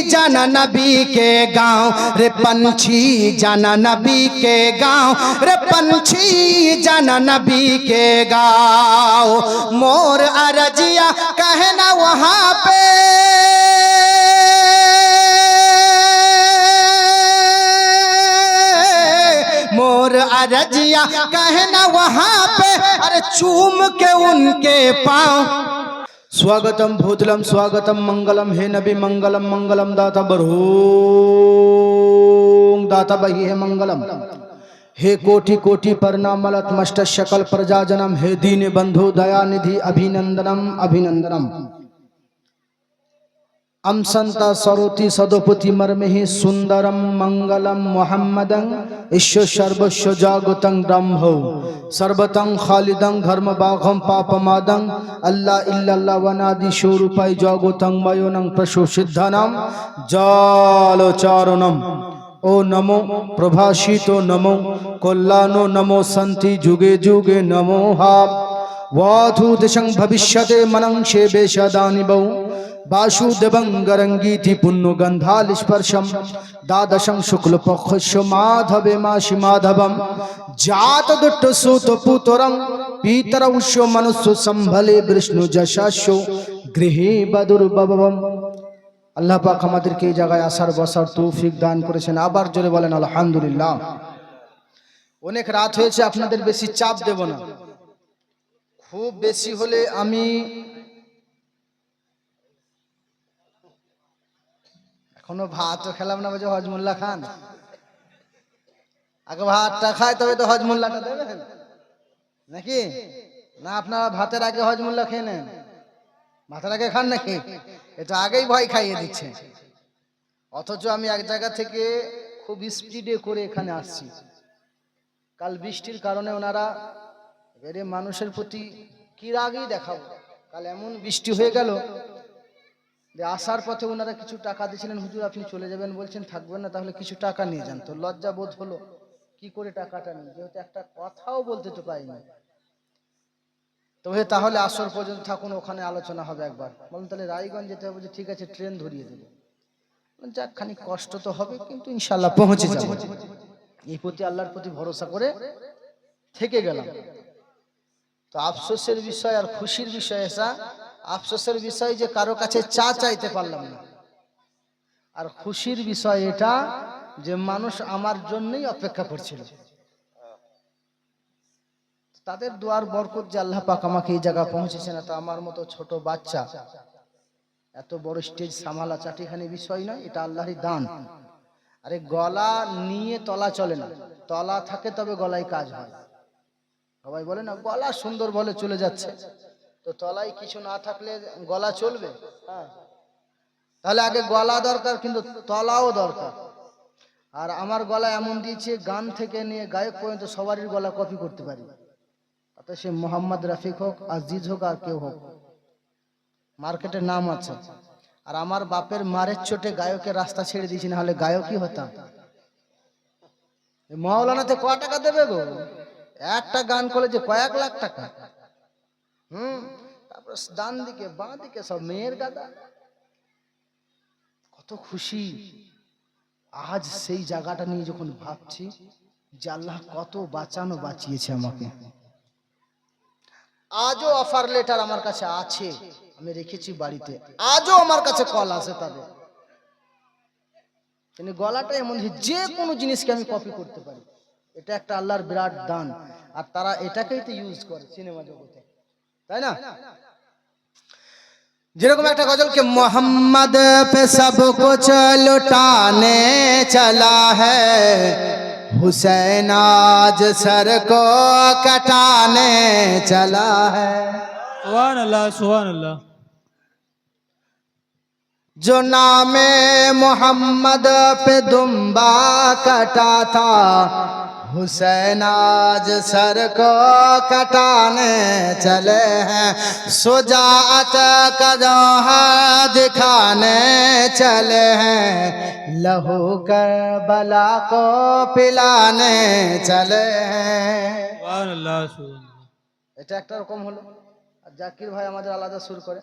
जाना नबी के गाँव रे पंछी जाना नबी के गाँव रे पंछी जाना नबी के गाँव। मोर अरजिया कहना वहाँ पे मोर अरजिया कहना वहाँ पे अरे चूम के उनके पाँव। स्वागतम भूतलम स्वागतम मंगलम हे नबी मंगलम मंगलम दाता बरहूं दाता बही है मंगलम हे कोटि कोटि प्रणामलत मस्त शकल प्रजाजनम हे दीन बंधु दया निधि अभिनंदनम अभिनंदनम। अम संता सरोति सदोपति मर्महि सुंदरम मंगलम मोहम्मदं ईश्वर सर्वस्व जागतं ब्रह्मो सर्वतं खालिदं धर्म बाघं पापमादं अल्लाह इल्लल्लाह वनादि स्वरूपाय जागतं मयोनं प्रशोषिद्धनं जालोचारणम। ओ नमो प्रभाषितो नमो कल्याणो नमो संति जुगे जुगे नमो हा वाधु दिशं भविष्यते मनं शेबे सदानि बहु वासुदेवं गरंगीति पुण्यगंधाल स्पर्शम द्वादशं शुक्ल पक्षस्य माधवे मासी माधवम जात दुट्ट सूत पुत्रं पीतरौष्य मनुष्य संभले विष्णु जशास्यो गृहे बदुर्भवम। আল্লাহ পাক আমাদেরকে এই জায়গায় আসার বসার তৌফিক দান করেছেন। আবার জোরে বলেন আলহামদুলিল্লাহ। অনেক রাত হয়েছে, আপনাদের বেশি চাপ দেব না। খুব বেশি হলে আমি এখনো ভাতও খেলাম না, বলছে হজমুল্লাহ খান। আগে ভাতটা খায় তবে তো হজমুল্লাহটা দেবেন নাকি না? আপনারা ভাতের আগে হজমুল্লাহ খেয়ে নেন, ভাতের আগে খান নাকি? এটা আগেই ভয় খাইয়ে দিচ্ছে। অথচ আমি এক জায়গা থেকে খুব স্পিডে করে এখানে আসছি। কাল বৃষ্টির কারণে ওনারা এবারে মানুষের প্রতি কি রাগই দেখাবো। কাল এমন বৃষ্টি হয়ে গেল যে আসার পথে ওনারা কিছু টাকা দিয়েছিলেন, হুজুর আপনি চলে যাবেন বলছেন, থাকবেন না, তাহলে কিছু টাকা নিয়ে যান। তো লজ্জা বোধ হলো কি করে টাকাটা নিই, যেহেতু একটা কথাও বলতে তো পাইনি। তবে তাহলে আসর পর্যন্ত থাকুন, ওখানে আলোচনা হবে একবার। বলুন তাহলে রায়গঞ্জ যেতে হবে, যে ঠিক আছে ট্রেন ধরিয়ে দেবো। যাক খানিক কষ্ট তো হবে, কিন্তু ইনশাল্লাহ পৌঁছে যাবো। এই প্রতি আল্লাহর প্রতি ভরসা করে থেকে গেলাম। তো আফসোসের বিষয় আর খুশির বিষয় এসা, আফসোসের বিষয় যে কারো কাছে চা চাইতে পারলাম না, আর খুশির বিষয় এটা যে মানুষ আমার জন্যই অপেক্ষা করছিল। তাদের দোয়ার বরকত যে আল্লাহ পাক আমাকে এই জায়গা পৌঁছেছে না, তো আমার মতো ছোট বাচ্চা এত বড় স্টেজ সামালা চাটিখানি বিষয় নয়, এটা আল্লাহরই দান। আরে গলা নিয়ে তলা চলে না, তলা থাকে তবে গলায় কাজ হয়। সবাই বলে না গলা সুন্দর বলে চলে যাচ্ছে, তো তলায় কিছু না থাকলে গলা চলবে? হ্যাঁ, তাহলে আগে গলা দরকার, কিন্তু তলাও দরকার। আর আমার গলা এমন দিয়েছে, গান থেকে নিয়ে গায়ক পর্যন্ত সবারই গলা কপি করতে পারি। তাতে সে মোহাম্মদ রফিক হোক, আজিজ হোক, আর কেউ হোক, মার্কেটের নাম আছে। আর আমার বাপের মারের চোটে গায়কের রাস্তা ছেড়ে দিয়েছি, না হলে গায়কই হতাম। মাওলানাতে ক টাকা দেবে গো? একটা গান করলে যে কয়েক লাখ টাকা। তারপর ডান দিকে বাঁ দিকে সব মেয়ের গাদা। কত খুশি আজ সেই জায়গাটা নিয়ে যখন ভাবছি যে আল্লাহ কত বাঁচানো বাঁচিয়েছে আমাকে। আজও অফার লেটার আমার কাছে আছে, আমি রেখেছি বাড়িতে। আজও আমার কাছে কল আসে তাদের। কিন্তু গলাটা এমন যে কোনো জিনিসকে আমি কপি করতে পারি, এটা একটা আল্লাহর বিরাট দান। আর তারা এটাকেই তো ইউজ করে সিনেমা জগতে, তাই না? যেরকম একটা গজল কে মোহাম্মদ पे सब कुछ लुटाने चला है, हुसैन आज सर को कटाने चला है। सुभान अल्लाह सुभान अल्लाह। जो नामे मोहम्मद पे दुम्बा कटा था, हुसैन आज सर को कटाने चले हैं। सुजाअत का जौहर दिखाने चले हैं, लहू करबला को पिलाने चले हैं। सुभान अल्लाह सुभान अल्लाह। এটা একটা রকম হলো। আর জাকির ভাই আমাদের আলাদা সুর করে।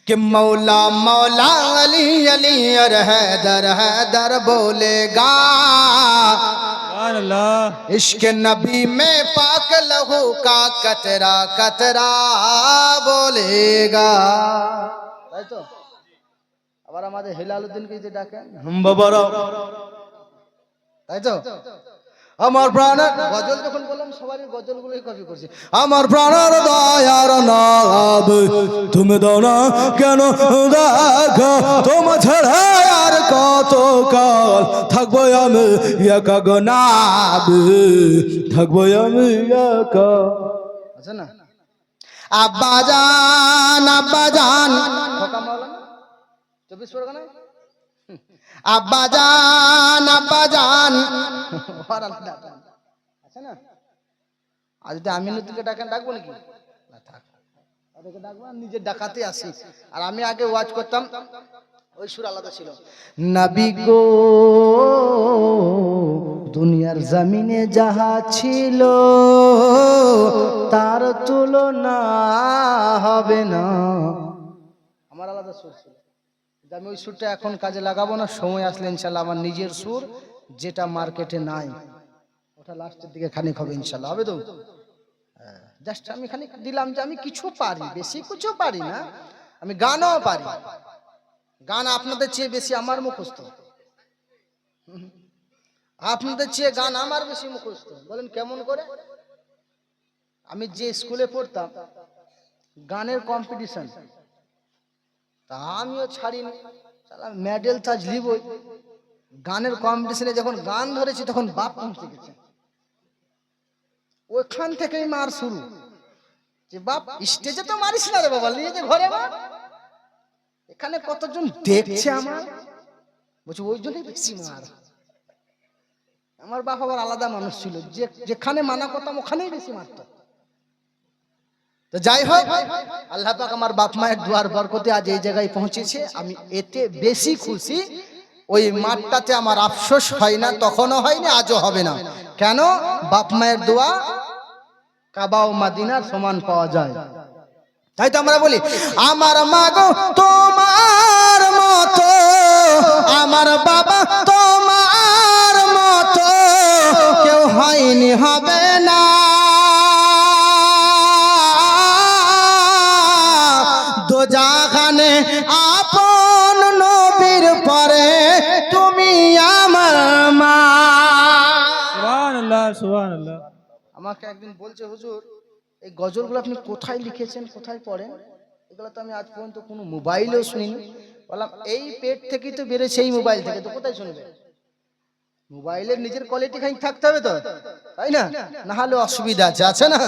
कि मौला मौला अली अली और हैदर बोलेगा, सुभान अल्लाह। इश्क नबी में पाक लहू का कतरा कतरा बोलेगा। তাই তো আবার আমাদের হেলালুদ্দিনকে যে ডাকেন বাবারা, তাই তো আমার প্রাণের গজল যখন বললাম সবারই গজলগুলোই কপি করছি। আমার প্রাণের দয়ার নাব তুমি দাও না কেন দেখা, তোমার ছাড়া আর কত কাল থাকবো আমি একা গনাব, থাকবো আমি একা। আচ্ছা না আব্বাজান আব্বাজান খোকা মাওলানা 24 পরগনা আব্বাজান আব্বাজান আচ্ছা না। আর যদি আমিনুদ্দিনকে ডাকেন ডাকবো নাকি? না থাক, ওদেরকে ডাকবো, নিজের ডাকাতে আসি। আর আমি আগে ওয়াজ করতাম, ওই সুর আলাদা ছিল। নবী গো দুনিয়ার জমিনে যাহা ছিল তার তুলনা হবে না, আমার আলাদা সুর ছিল। আমি ওই সুরটা এখন কাজে লাগাবো না, সময় আসলে ইনশাল্লাহ আমার নিজের সুর যেটা মার্কেটে নাই ওটা লাস্টের দিকে খানিক হবে ইনশাল্লাহ, হবে তো? জাস্ট আমি খানিক দিলাম যে আমি কিছু পারি, বেশি কিছু পারি না, আমি গানও পারি। গান আপনাদের চেয়ে বেশি আমার মুখস্থ, আপনাদের চেয়ে গান আমার বেশি মুখস্থ। বলেন কেমন করে? আমি যে স্কুলে পড়তাম গানের কম্পিটিশন, তা আমিও ছাড়িনি, মেডেল তাজ লিবই। গানের কম্পিটিশনে যখন গান ধরেছি তখন বাপ পৌঁছে গেছে, ওইখান থেকেই মার শুরু। যে বাপ স্টেজে তো মারিস না রে বাবা, নিয়ে যে ঘরে মার, এখানে কতজন দেখছে আমার, বলছি ওই জন্যই বেশি মার। আমার বাপ আবার আলাদা মানুষ ছিল, যেখানে মানা করতাম ওখানেই বেশি মারত। তো যাই হোক, আল্লাহ পাক আমার বাপ মায়ের দুয়ার বরকতে আজ এই জায়গায় পৌঁছেছে, আমি এতে বেশি খুশি। ওই মাঠটাতে আমার আফসোস হয় না, তখনও হয়নি, আজও হবে না। কেন? বাপ মায়ের দোয়া কাবা ও মদিনার সমান পাওয়া যায়। তাই তো আমরা বলি আমার মা গো তোমার মতো, আমার বাবা তোমার মতো কেউ হয়নি, হবে না। দোজাখানে আপন নবীর পরে তুমি আমার মা। সুবহানাল্লাহ সুবহানাল্লাহ। আমাকে একদিন বলছে হুজুর এই গজলগুলো আপনি কোথায় লিখেছেন, কোথায় পড়েন? এগুলো তো আমি আজ পর্যন্ত কোনো মোবাইলেও শুনিনি। বললাম এই পেট থেকেই তো বেরোছে, এই মোবাইল থেকে, তো কোথায় শুনবে? মোবাইলের নিজের কোয়ালিটি খানিক থাকতে হবে তো, তাই না? না হলে অসুবিধা আছে, আছে না?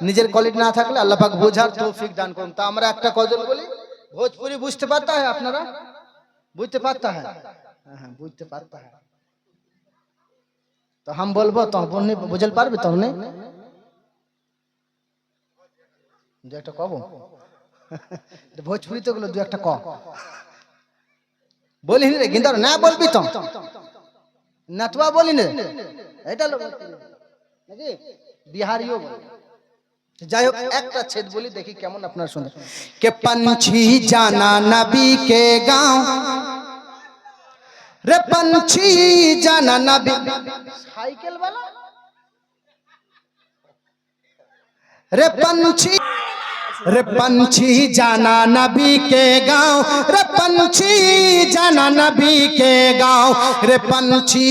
নিজের কোয়ালিটি না থাকলে আল্লাহ পাক বোঝার তৌফিক দান করুন। তা আমরা একটা গজল বলি, ভোজপুরি বুঝতে পারতা হয় আপনারা? বুঝতে পারতা হয়? হ্যাঁ বুঝতে পারতা হয়। তো हम বলবো তো আপনি বুঝল পারবে তো? আপনি দু একটা কব, ভোজপুরি তো গুলো দু একটা ক বলি রে, কিন্তু না বলবি তো নাতবা বলি না, এটা লোক নাকি বিহারিও বলে। যাই হোক একটা ছেদ বলি, দেখি কেমন আপনার শুনে। কে पंछी जाना नबी के गांव, रे पंछी जाना नबी, साइकिल वाला रे पंछी, रे पंछी जाना नबी के गांव, रे पंछी जाना नबी के गांव, रे पंछी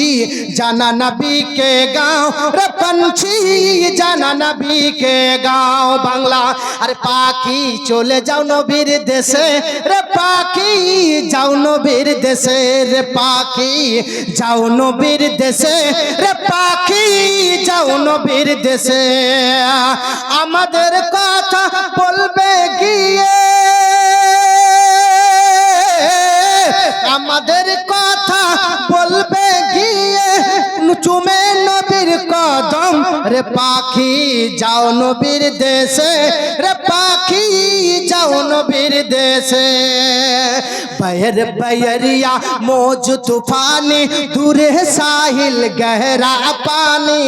जाना नबी के गांव, रे पंछी जाना नबी के गांव। बांग्ला अरे पाखी चले जाओ नबीर देशे, रे पाखी जाओ नबीर देशे, रे पाखी जाओ नबीर देशे, रे पाखी जाओ नबीर देशे। আমাদের কথা বলবে গিয়ে, আমাদের কথা বলবে গিয়ে চুমে নবীর কদম, রে পাখি যাও নবীর দেশে, রে পাখি যাও নবীর দেশে। बहर बहरिया मौज तूफानी, दूर साहिल गहरा पानी,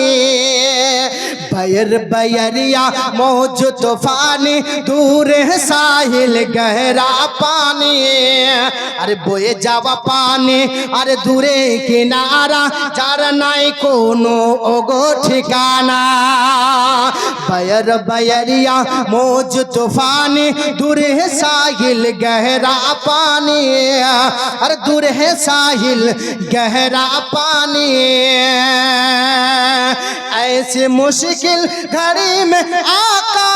बैर बैरिया मौज तूफानी दूर है साहिल गहरा पानी अरे बोए जावा पानी अरे दूरे किनारा जार नाई कोनो ओगो ठिकाना बैर बैरिया मौज तूफानी दूर है साहिल गहरा पानी अरे दूर है साहिल गहरा पानी ऐसे मुश्किल घड़ी में आका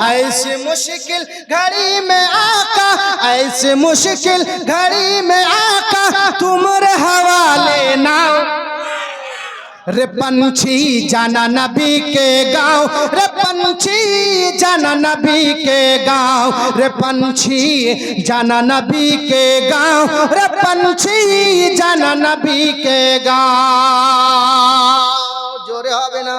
ऐसे मुश्किल घड़ी में आका ऐसे मुश्किल घड़ी में आका तुम्हारे हवाले ना रे पंछी जाना नबी के गाँव रे पंछी जाना नबी के गाँव रे पंछी जाना नबी के गाँव रे पंछी जाना नबी के गाँव জোরে হবে না?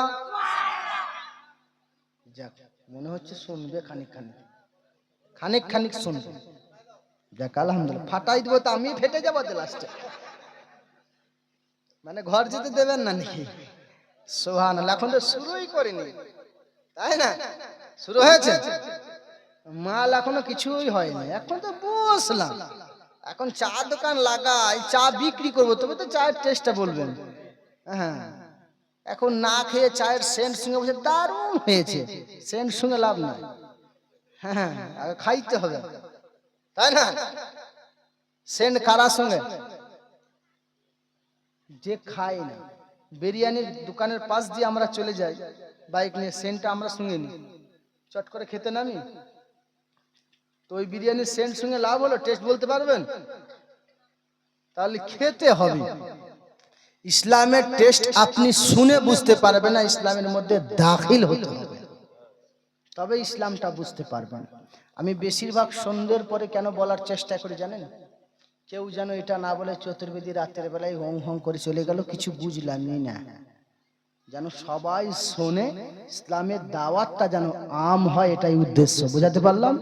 যাক, মনে হচ্ছে শুনবে খানিক খানিক খানিক শুনবে। যাক আলহামদুলিল্লাহ, ফাটাই দেবো তো আমি ফেটে যাবো লাস্টে। মানে ঘর যেতে দেবেন না নাকি? সুবহানাল্লাহ, এখন তো শুরুই করিনি, তাই না? শুরু হয়েছে, মাল এখনো কিছুই হয়নি, এখন তো বসলাম। এখন চা দোকান লাগাই, চা বিক্রি করবো, তবে তো চায়ের টেস্টটা বলবেন। হ্যাঁ, এখন না খেয়ে চায়ের সেন্ট সঙ্গে বসে দারুণ হয়েছে, সেন্ট সঙ্গে লাভ নাই। হ্যাঁ, আগে খাইতে হবে, তাই না? সেন্ট কারার সঙ্গে যে খায় না, বিরিয়ানির দোকানের পাশ দিয়ে আমরা চলে যাই বাইক নিয়ে, সেন্টটা আমরা সঙ্গে নিই, চট করে খেতে নামি, তো ওই বিরিয়ানির সেন্ট সঙ্গে লাভ হলো? টেস্ট বলতে পারবেন? তাহলে খেতে হবে। ইসলামের টেস্ট আপনি শুনে বুঝতে পারবেন না, ইসলামের মধ্যে দাখিল হতে হবে, তবে ইসলামটা বুঝতে পারবেন। আমি বেশিরভাগ সন্ধ্যের পরে কেন বলার চেষ্টা করি জানেন? কেউ যেন এটা না বলে চতুর্বেদী রাতের বেলায় হং হং করে চলে গেল, কিছু বুঝলামই না, যেন সবাই শোনে, ইসলামের দাওয়াতটা যেন আম হয়, এটাই উদ্দেশ্য। বুঝাতে পারলাম?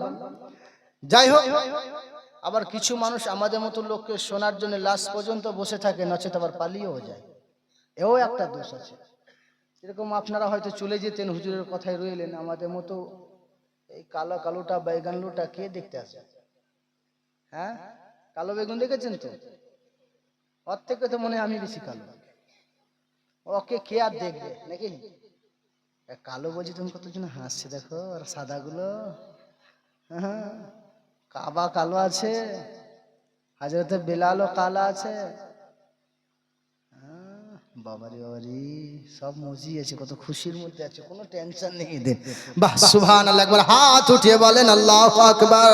যাই হোক, আবার কিছু মানুষ আমাদের মতো লোককে শোনার জন্য লাস্ট পর্যন্ত বসে থাকে, নচেত আবার পালিয়েও যায়, এও একটা দোষ আছে। এরকম আপনারা হয়তো চলে যেতেন, হুজুরের কথায় রইলেন, আমাদের মতো এই কালো কালোটা বেগানলুটা কে দেখতে আসে? হ্যাঁ, কালো বেগুন দেখেছেন তো? ওর থেকে তো মনে হয় আমি বেশি কালো, ওকে কে আর দেখবে নাকি? কালো বলছি, তুমি কতজন হাসছে দেখো, আর সাদা গুলো, হ্যাঁ, কাবা কালো আছে, হাজরতে বেলালও কালা আছে, বাবারি বাবারি, সব মজি আছে, কত খুশির মধ্যে আছে, কোনো টেনশন নেই এদের। বাহ, সুবহানাল্লাহ, একবার হাত উঠিয়ে বলেন আল্লাহু আকবার।